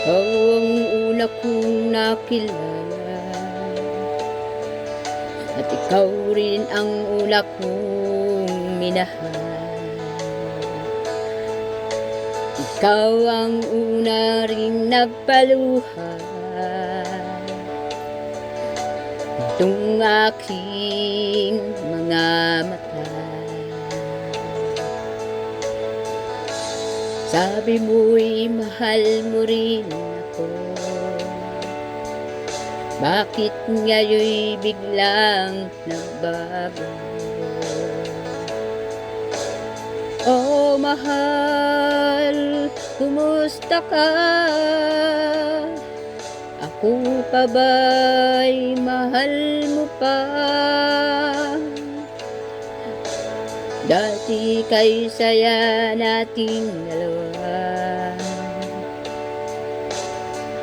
Ikaw ang una kong nakilala, at ikaw rin ang una kong minahal. Ikaw ang una ring nagpaluha nitong aking mga mata. Sabi mo'y mahal mo rin ako, bakit ngayon'y biglang nagbago? Oh mahal, kumusta ka? Ako pa ba'y mahal mo pa? Dati kay saya nating dalawa,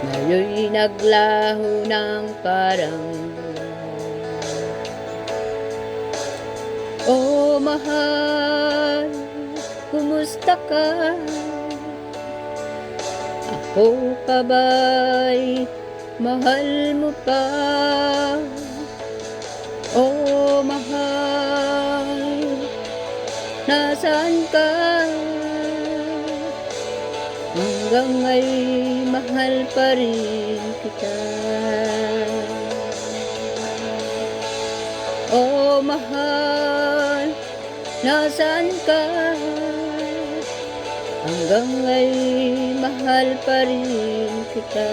ngayon'y naglaho ng parang buwan. Oh mahal, kumusta ka? Ako pa ba'y mahal mo pa? Oh mahal, nasaan ka? Hanggang ngayon mahal pa rin kita. Oh mahal, nasaan ka? Hanggang ngayon mahal pa rin kita.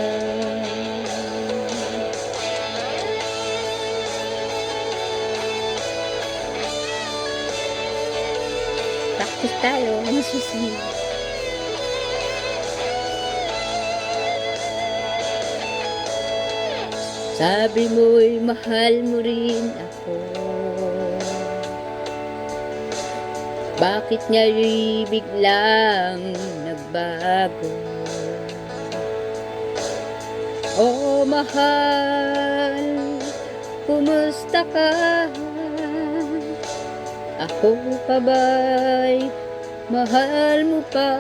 Practice tayo, ano susunod? Sabi mo'y mahal mo rin ako, bakit ngayon'y biglang nagbago? Oh mahal, kumusta ka? Ako pa ba'y mahal mo pa?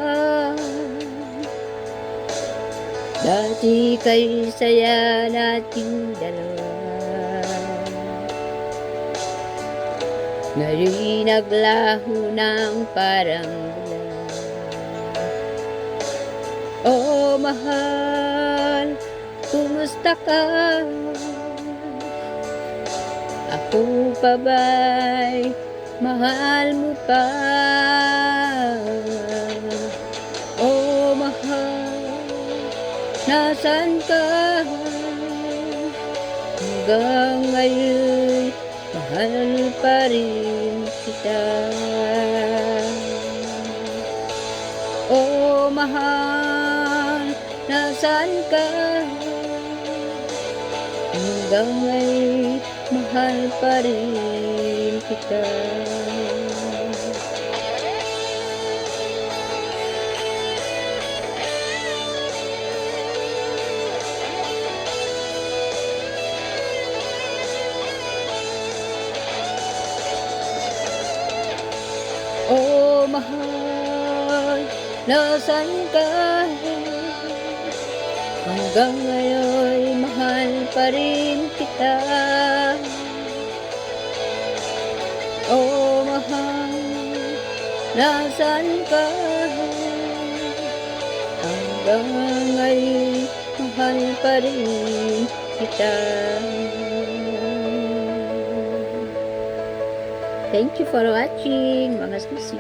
Dati kay saya nating dalawa, ngayon'y naglaho ng parang bulan. Oh mahal, kumusta ka? Ako pa ba'y mahal mo pa? Oh mahal, nasaan ka? Hanggang ngayon mahal pa rin kita. Oh mahal, nasaan ka? Hanggang ngayon mahal pa rin kita. Oh mahal, nasaan ka? Hanggang ngayon mahal pa rin kita. Oh mahal, nasaan ka? Hanggang ngayon mahal pa rin kita. Thank you for watching, mga sus.